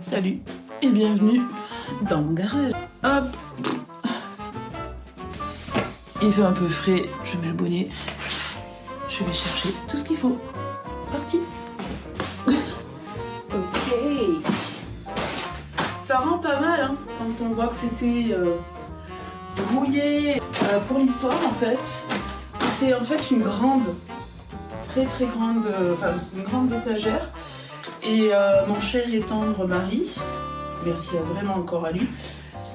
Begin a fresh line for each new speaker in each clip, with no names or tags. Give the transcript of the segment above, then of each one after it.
Salut et bienvenue dans mon garage. Hop. Il fait un peu frais, je mets le bonnet. Je vais chercher tout ce qu'il faut. Parti. Ok. Ça rend pas mal hein, quand on voit que c'était rouillé. Pour l'histoire en fait, c'était en fait une grande, très grande, une grande étagère. Et mon cher et tendre mari, merci vraiment encore à lui,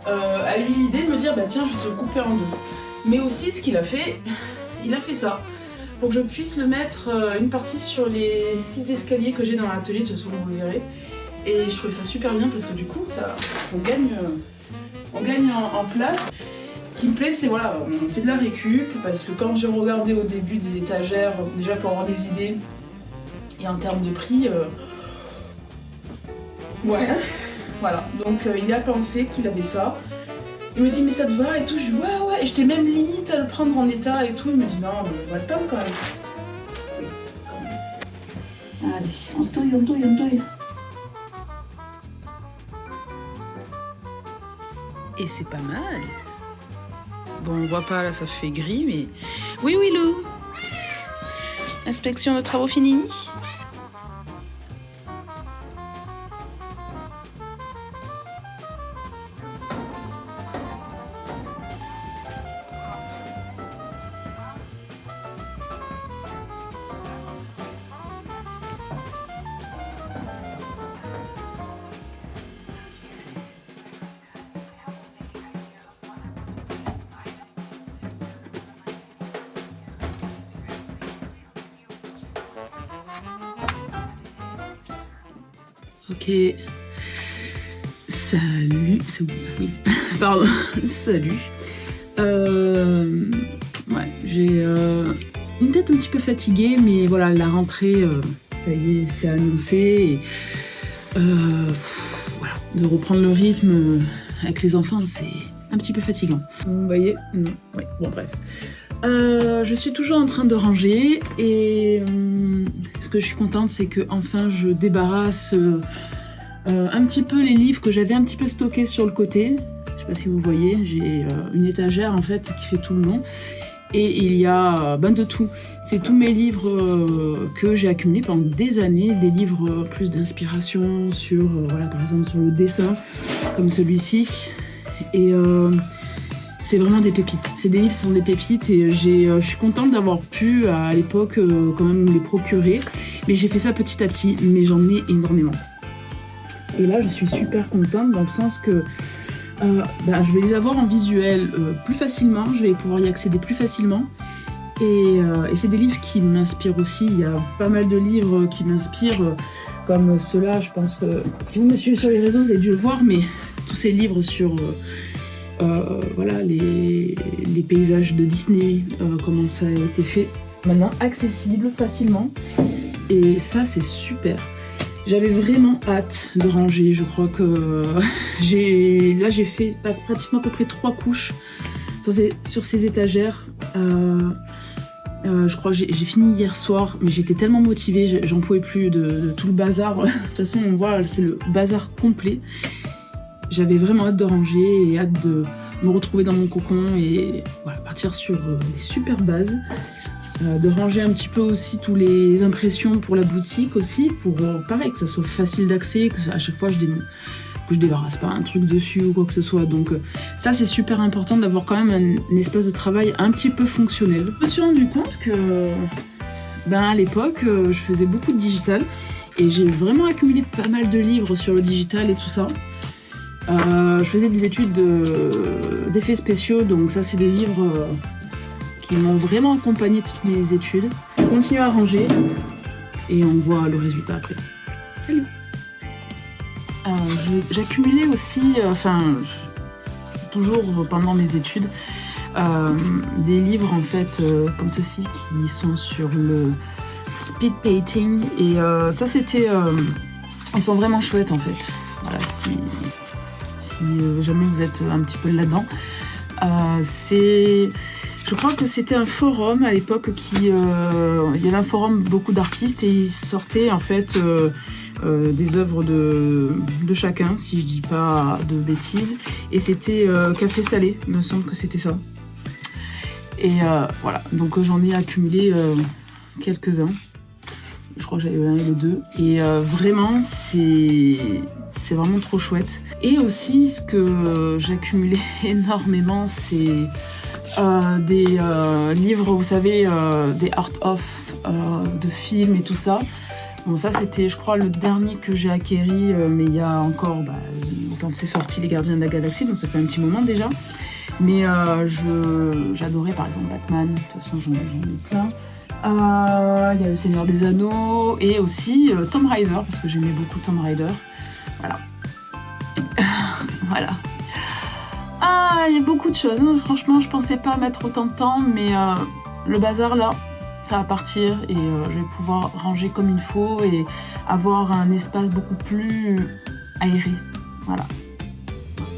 a eu l'idée de me dire bah tiens je vais te le couper en deux. Mais aussi ce qu'il a fait, il a fait ça pour que je puisse le mettre une partie sur les petits escaliers que j'ai dans l'atelier, de toute façon vous le verrez. Et je trouvais ça super bien parce que du coup ça, on gagne en place. Ce qui me plaît c'est voilà, on fait de la récup parce que quand j'ai regardé au début des étagères, déjà pour avoir des idées et en termes de prix, ouais, voilà, donc il a pensé qu'il avait ça. Il me dit mais ça te va et tout, je dis ouais, et j'étais même limite à le prendre en état et tout. Il me dit non, mais on va le peindre quand même. Oui, quand même. Allez, on touille. Et c'est pas mal. Bon, on voit pas là, ça fait gris, mais... Oui, Lou. Inspection de travaux finis. Ok, salut, oui, pardon, salut. Ouais, j'ai une tête un petit peu fatiguée, mais voilà, la rentrée, ça y est, c'est annoncé. Et, voilà, de reprendre le rythme avec les enfants, c'est un petit peu fatigant. Vous voyez, non, ouais, bon bref. Je suis toujours en train de ranger et ce que je suis contente c'est que enfin je débarrasse un petit peu les livres que j'avais un petit peu stockés sur le côté. Je sais pas si vous voyez, j'ai une étagère en fait qui fait tout le long et il y a de tout. C'est tous mes livres que j'ai accumulés pendant des années, des livres plus d'inspiration sur, voilà, par exemple sur le dessin comme celui-ci et c'est vraiment des pépites. Ces livres sont des pépites et je suis contente d'avoir pu à l'époque quand même les procurer. Mais j'ai fait ça petit à petit, mais j'en ai énormément. Et là, je suis super contente dans le sens que je vais les avoir en visuel plus facilement, je vais pouvoir y accéder plus facilement. Et c'est des livres qui m'inspirent aussi. Il y a pas mal de livres qui m'inspirent, comme ceux-là. Je pense que si vous me suivez sur les réseaux, vous avez dû le voir, mais tous ces livres sur... voilà, les paysages de Disney, comment ça a été fait. Maintenant accessible facilement. Et ça, c'est super. J'avais vraiment hâte de ranger. Je crois que j'ai fait pratiquement à peu près 3 couches sur ces étagères. Je crois que j'ai fini hier soir, mais j'étais tellement motivée, j'en pouvais plus de tout le bazar. De toute façon, on voit, c'est le bazar complet. J'avais vraiment hâte de ranger et hâte de me retrouver dans mon cocon et voilà, partir sur des super bases. De ranger un petit peu aussi toutes les impressions pour la boutique aussi, pour pareil, que ça soit facile d'accès, que à chaque fois que je débarrasse pas un truc dessus ou quoi que ce soit. Donc ça c'est super important d'avoir quand même un espace de travail un petit peu fonctionnel. Je me suis rendu compte que à l'époque je faisais beaucoup de digital et j'ai vraiment accumulé pas mal de livres sur le digital et tout ça. Je faisais des études d'effets spéciaux, donc ça c'est des livres qui m'ont vraiment accompagné toutes mes études. Je continue à ranger et on voit le résultat après. Salut. J'accumulais aussi, toujours pendant mes études, des livres en fait comme ceux-ci qui sont sur le speed painting et ça c'était, ils sont vraiment chouettes en fait. Voilà, si jamais vous êtes un petit peu là-dedans. Je crois que c'était un forum à l'époque il y avait un forum beaucoup d'artistes et ils sortaient en fait des œuvres de chacun, si je dis pas de bêtises. Et c'était Café Salé, il me semble que c'était ça. Et voilà, donc j'en ai accumulé quelques-uns. Je crois que j'avais un et le deux. Et vraiment, c'est vraiment trop chouette. Et aussi, ce que j'ai accumulé énormément, c'est des livres, vous savez, des art of, de films et tout ça. Bon, ça, c'était, je crois, le dernier que j'ai acquéri, mais il y a encore, quand c'est sorti, Les Gardiens de la Galaxie, donc ça fait un petit moment déjà. Mais j'adorais, par exemple, Batman. De toute façon, j'en ai plein. Il y a Le Seigneur des Anneaux et aussi Tomb Raider, parce que j'aimais beaucoup Tomb Raider. Voilà. Voilà. Il y a beaucoup de choses, hein. Franchement, je pensais pas mettre autant de temps, mais le bazar là, ça va partir et je vais pouvoir ranger comme il faut et avoir un espace beaucoup plus aéré. Voilà.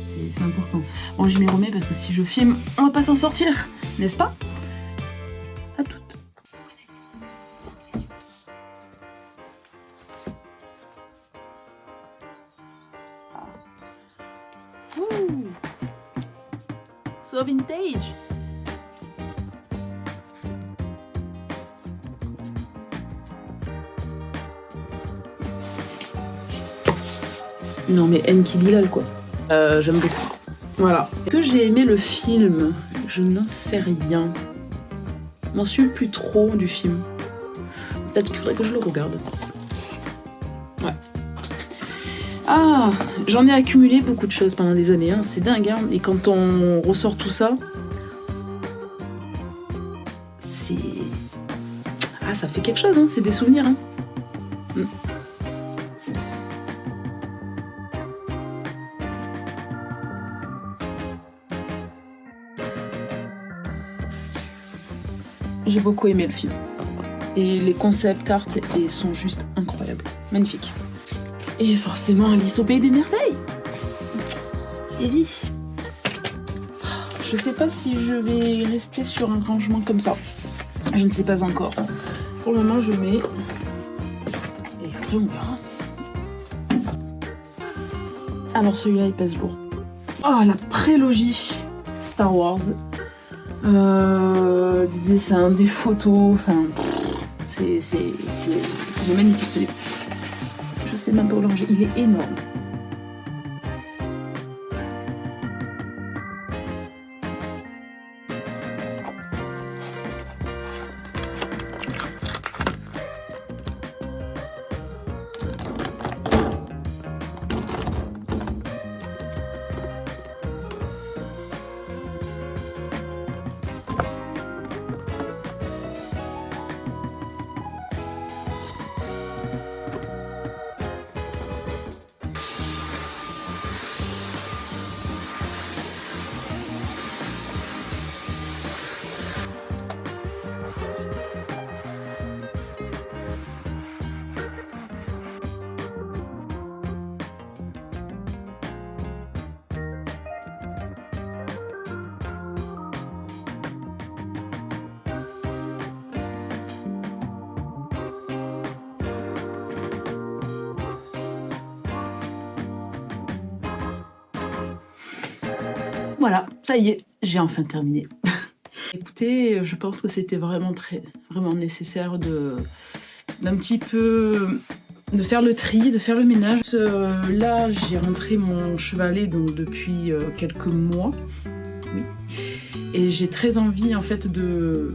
C'est important. Bon, je m'y remets parce que si je filme, on va pas s'en sortir, n'est-ce pas? À toutes. Ouh. So vintage. Non mais Enki Bilal quoi. J'aime beaucoup. Voilà. Que j'ai aimé le film, je n'en sais rien. Je m'en suis plus trop du film. Peut-être qu'il faudrait que je le regarde. Ouais. J'en ai accumulé beaucoup de choses pendant des années, hein. C'est dingue, hein. Et quand on ressort tout ça, ça fait quelque chose, hein. C'est des souvenirs, hein. J'ai beaucoup aimé le film. Et les concept art sont juste incroyables. Magnifiques. Et forcément, Alice au Pays des Merveilles. Evie. Je sais pas si je vais rester sur un rangement comme ça. Je ne sais pas encore. Pour le moment, je mets. Et après, on verra. Alors, celui-là, il pèse lourd. La prélogie Star Wars. Des dessins, des photos, enfin, il est magnifique celui-là. Je sais même pas où le ranger, il est énorme. Voilà, ça y est, j'ai enfin terminé. Écoutez, je pense que c'était vraiment nécessaire d'un petit peu de faire le tri, de faire le ménage. Là, j'ai rentré mon chevalet donc depuis quelques mois. Oui. Et j'ai très envie en fait de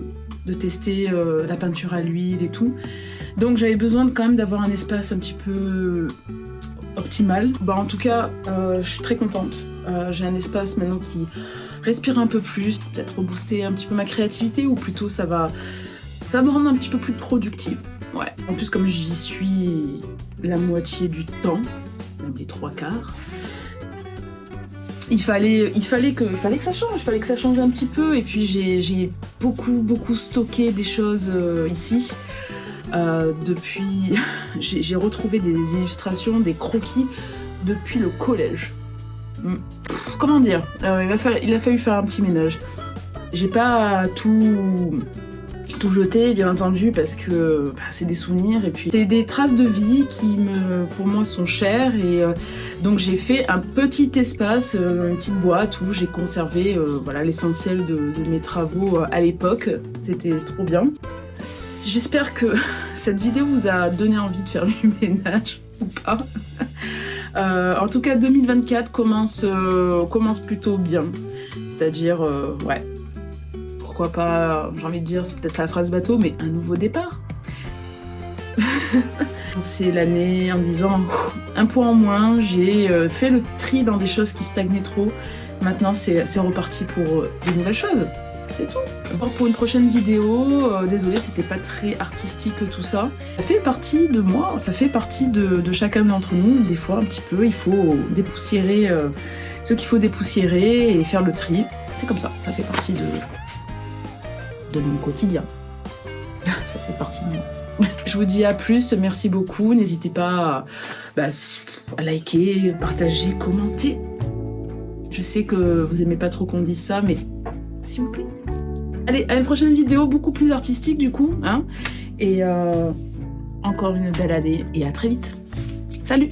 tester la peinture à l'huile et tout. Donc j'avais besoin quand même d'avoir un espace un petit peu optimal. En tout cas, je suis très contente. J'ai un espace maintenant qui respire un peu plus, peut-être booster un petit peu ma créativité, ou plutôt ça va me rendre un petit peu plus productive. Ouais. En plus, comme j'y suis la moitié du temps, même les 3/4, il fallait que ça change, il fallait que ça change un petit peu. Et puis j'ai beaucoup stocké des choses ici. Depuis, j'ai retrouvé des illustrations, des croquis depuis le collège. Comment dire, il a fallu faire un petit ménage. J'ai pas tout tout jeter, bien entendu, parce que c'est des souvenirs et puis c'est des traces de vie qui, pour moi, sont chères. Et donc j'ai fait un petit espace, une petite boîte où j'ai conservé voilà, l'essentiel de mes travaux à l'époque. C'était trop bien. J'espère que cette vidéo vous a donné envie de faire du ménage ou pas. En tout cas, 2024 commence plutôt bien. C'est-à-dire, ouais, pourquoi pas, j'ai envie de dire, c'est peut-être la phrase bateau, mais un nouveau départ. C'est l'année en disant, un point en moins, j'ai fait le tri dans des choses qui stagnaient trop. Maintenant, c'est reparti pour de nouvelles choses. C'est tout. Alors pour une prochaine vidéo, désolée, c'était pas très artistique tout ça. Ça fait partie de moi, ça fait partie de chacun d'entre nous. Des fois, un petit peu, il faut dépoussiérer ce qu'il faut dépoussiérer et faire le tri. C'est comme ça fait partie de mon quotidien. Ça fait partie de moi. Je vous dis à plus, merci beaucoup. N'hésitez pas à liker, partager, commenter. Je sais que vous aimez pas trop qu'on dise ça, mais s'il vous plaît. Allez, à une prochaine vidéo, beaucoup plus artistique du coup. Hein, et encore une belle année et à très vite. Salut!